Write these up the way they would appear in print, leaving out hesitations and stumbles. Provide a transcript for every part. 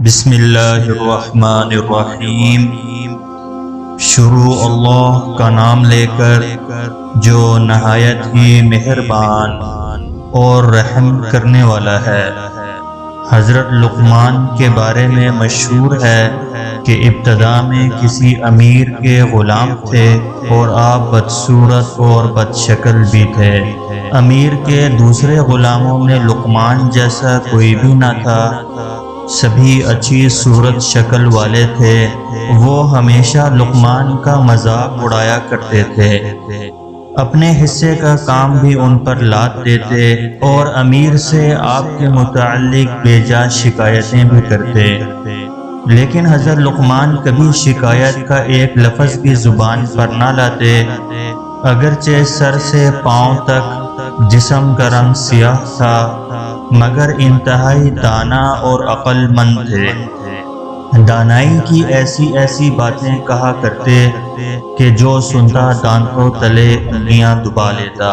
بسم اللہ الرحمن الرحیم۔ شروع اللہ کا نام لے کر جو نہایت ہی مہربان اور رحم کرنے والا ہے۔ حضرت لقمان کے بارے میں مشہور ہے کہ ابتدا میں کسی امیر کے غلام تھے اور آپ بدصورت اور بد شکل بھی تھے۔ امیر کے دوسرے غلاموں میں لقمان جیسا کوئی بھی نہ تھا، سبھی اچھی صورت شکل والے تھے۔ وہ ہمیشہ لقمان کا مذاق اڑایا کرتے تھے، اپنے حصے کا کام بھی ان پر لاد دیتے اور امیر سے آپ کے متعلق بے جا شکایتیں بھی کرتے۔ لیکن حضرت لقمان کبھی شکایت کا ایک لفظ بھی زبان پر نہ لاتے، اگرچہ سر سے پاؤں تک جسم کا رنگ سیاہ تھا، مگر انتہائی دانا اور عقل مند تھے۔ دانائی کی ایسی باتیں کہا کرتے کہ جو سنتا دانتوں تلے انگلیاں دبا لیتا۔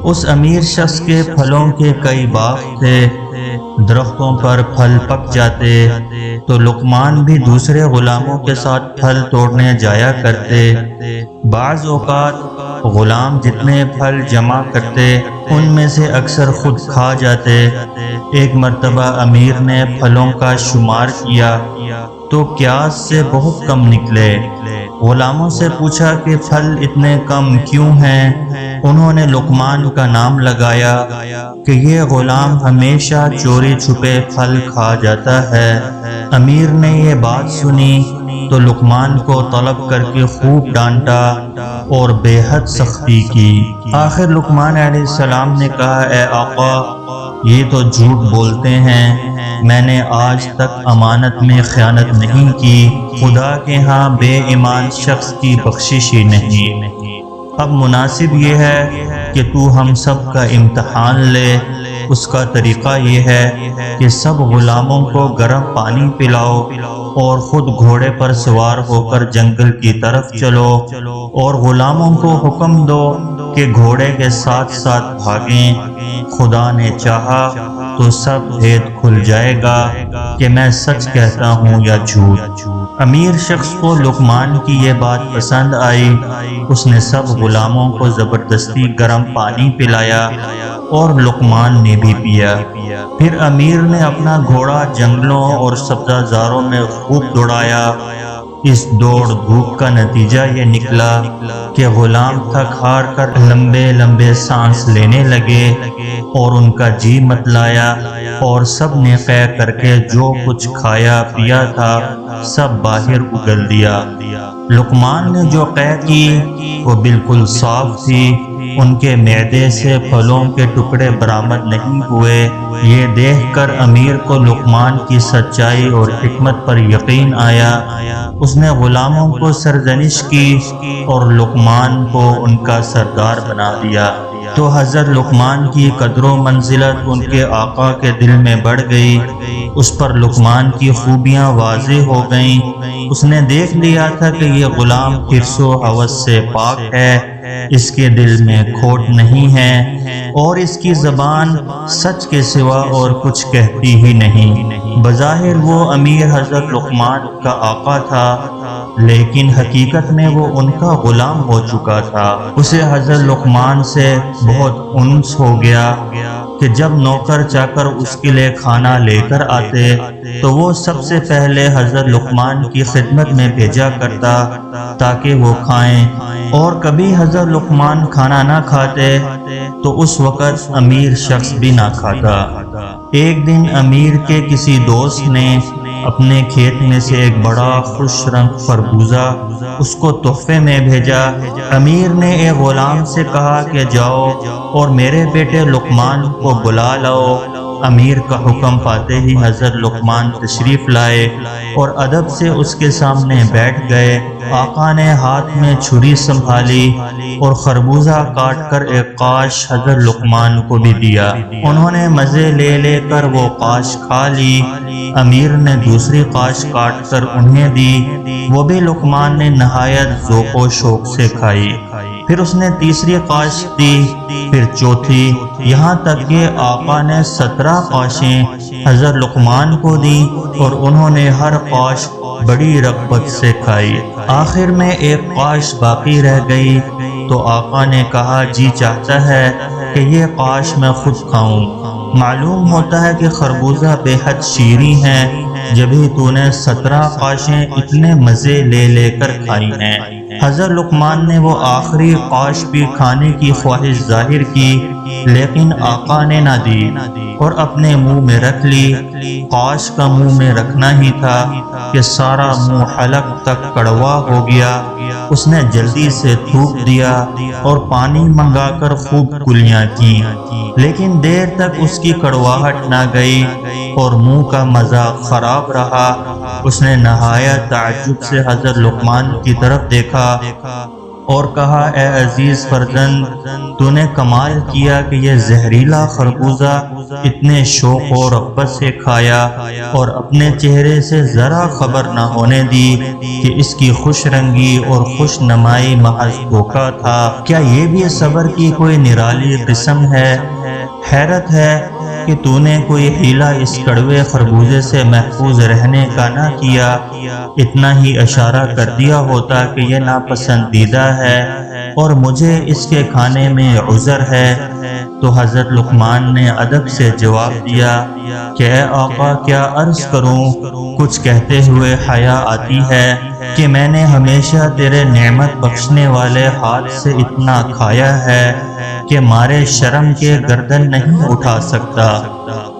اس امیر شخص کے پھلوں کے کئی باغ تھے، درختوں پر پھل پک جاتے تو لقمان بھی دوسرے غلاموں کے ساتھ پھل توڑنے جایا کرتے۔ بعض اوقات غلام جتنے پھل جمع کرتے ان میں سے اکثر خود کھا جاتے۔ ایک مرتبہ امیر نے پھلوں کا شمار کیا تو قیاس سے بہت کم نکلے۔ غلاموں سے پوچھا کہ پھل اتنے کم کیوں ہیں؟ انہوں نے لقمان کا نام لگایا کہ یہ غلام ہمیشہ چوری چھپے پھل کھا جاتا ہے۔ امیر نے یہ بات سنی تو لقمان کو طلب کر کے خوب ڈانٹا اور بے حد سختی کی۔ آخر لقمان علیہ السلام نے کہا، اے آقا، یہ تو جھوٹ بولتے ہیں، میں نے آج تک امانت میں خیانت نہیں کی، خدا کے ہاں بے ایمان شخص کی بخشش ہی نہیں۔ اب مناسب یہ ہے کہ تو ہم سب کا امتحان لے۔ اس کا طریقہ یہ ہے کہ سب غلاموں کو گرم پانی پلاؤ اور خود گھوڑے پر سوار ہو کر جنگل کی طرف چلو، اور غلاموں کو حکم دو کہ گھوڑے کے ساتھ ساتھ بھاگیں۔ خدا نے چاہا تو سب بھید کھل جائے گا کہ میں سچ کہتا ہوں یا جھوٹ۔ امیر شخص کو لقمان کی یہ بات پسند آئی۔ اس نے سب غلاموں کو زبردستی گرم پانی پلایا اور لقمان نے بھی پیا۔ پھر امیر نے اپنا گھوڑا جنگلوں اور سبزہ زاروں میں خوب دوڑایا۔ اس دوڑ دھوپ کا نتیجہ یہ نکلا کہ غلام تھک ہار کر لمبے لمبے سانس لینے لگے اور ان کا جی متلایا، اور سب نے قے کر کے جو کچھ کھایا پیا تھا سب باہر اگل دیا۔ لقمان نے جو قے کی وہ بالکل صاف تھی، ان کے معدے سے پھلوں کے ٹکڑے برآمد نہیں ہوئے۔ یہ دیکھ کر امیر کو لقمان کی سچائی اور حکمت پر یقین آیا۔ اس نے غلاموں کو سرزنش کی اور لقمان کو ان کا سردار بنا دیا۔ تو حضرت لقمان کی قدر و منزلت ان کے آقا کے دل میں بڑھ گئی۔ اس پر لقمان کی خوبیاں واضح ہو گئیں۔ اس نے دیکھ لیا تھا کہ یہ غلام حرص و ہوس سے پاک ہے، اس کے دل میں کھوٹ نہیں ہے اور اس کی زبان سچ کے سوا اور کچھ کہتی ہی نہیں۔ بظاہر وہ امیر حضرت لقمان کا آقا تھا، لیکن حقیقت میں وہ ان کا غلام ہو چکا تھا۔ اسے حضرت لقمان سے بہت انس ہو گیا کہ جب نوکر چاکر اس کے لیے کھانا لے کر آتے تو وہ سب سے پہلے حضرت لقمان کی خدمت میں بھیجا کرتا تاکہ وہ کھائیں، اور کبھی حضرت لقمان کھانا نہ کھاتے تو اس وقت امیر شخص بھی نہ کھاتا۔ ایک دن امیر کے کسی دوست نے اپنے کھیت میں سے ایک بڑا خوش رنگ خربوزہ اس کو تحفے میں بھیجا۔ امیر نے ایک غلام سے کہا کہ جاؤ اور میرے بیٹے لقمان کو بلا لاؤ۔ امیر کا حکم پاتے ہی حضرت لقمان تشریف لائے اور ادب سے اس کے سامنے بیٹھ گئے۔ آقا نے ہاتھ میں چھری سنبھالی اور خربوزہ کاٹ کر ایک قاش حضرت لقمان کو بھی دیا۔ انہوں نے مزے لے لے کر وہ قاش کھا لی۔ امیر نے دوسری قاش کاٹ کر انہیں دی، وہ بھی لقمان نے نہایت ذوق و شوق سے کھائی۔ پھر اس نے تیسری قاش دی، پھر چوتھی، یہاں تک کہ آقا نے 17 قاشیں حضرت لقمان کو دی اور انہوں نے ہر قاش بڑی رغبت سے کھائی۔ آخر میں ایک قاش باقی رہ گئی تو آقا نے کہا جی چاہتا ہے کہ یہ قاش میں خود کھاؤں۔ معلوم ہوتا ہے کہ خربوزہ بے حد شیریں ہے، جبھی تو نے 17 قاشیں اتنے مزے لے لے کر کھائی ہیں۔ حضرت لقمان نے وہ آخری قاش بھی کھانے کی خواہش ظاہر کی، لیکن آقا نے نہ دی اور اپنے منہ میں رکھ لی۔ قاش کا منہ میں رکھنا ہی تھا کہ سارا منہ حلق تک کڑوا ہو گیا۔ اس نے جلدی سے تھوک دیا اور پانی منگا کر خوب کلیاں کیں، لیکن دیر تک اس کی کڑواہٹ نہ گئی اور منہ کا مزہ خراب رہا۔ اس نے نہایت تعجب سے حضرت لقمان کی طرف دیکھا اور کہا اے عزیز فرزند، تو نے کمال کیا کہ یہ زہریلا خربوزہ اتنے شوق و رغبت سے کھایا اور اپنے چہرے سے ذرا خبر نہ ہونے دی کہ اس کی خوش رنگی اور خوش نمائی محض دھوکہ تھا۔ کیا یہ بھی صبر کی کوئی نرالی قسم ہے؟ حیرت ہے کہ تو نے کوئی حیلہ اس کڑوے خربوزے سے محفوظ رہنے کا نہ کیا، اتنا ہی اشارہ کر دیا ہوتا کہ یہ ناپسندیدہ ہے اور مجھے اس کے کھانے میں عذر ہے۔ تو حضرت لقمان نے ادب سے جواب دیا کہ اے آقا کیا عرض کروں، کچھ کہتے ہوئے حیا آتی ہے کہ میں نے ہمیشہ تیرے نعمت بخشنے والے ہاتھ سے اتنا کھایا ہے کہ مارے شرم کے گردن نہیں اٹھا سکتا۔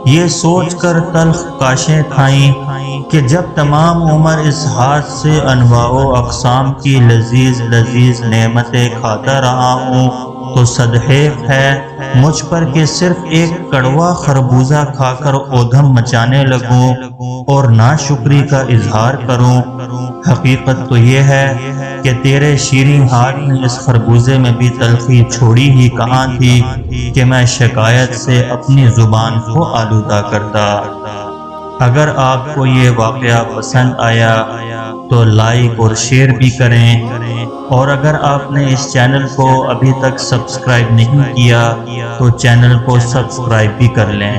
یہ سوچ کر تلخ قاشیں کھائیں کہ جب تمام عمر اس ہاتھ سے انواع و اقسام کی لذیذ لذیذ نعمتیں کھاتا رہا ہوں تو صدحیف ہے مجھ پر کہ صرف ایک کڑوا خربوزہ کھا کر اودھم مچانے لگوں اور ناشکری کا اظہار کروں۔ حقیقت تو یہ ہے کہ تیرے شیریں ہاتھ نے اس خربوزے میں بھی تلخی چھوڑی ہی کہاں تھی کہ میں شکایت سے اپنی زبان کو آلودہ کرتا۔ اگر آپ کو یہ واقعہ پسند آیا تو لائک اور شیئر بھی کریں، اور اگر آپ نے اس چینل کو ابھی تک سبسکرائب نہیں کیا تو چینل کو سبسکرائب بھی کر لیں۔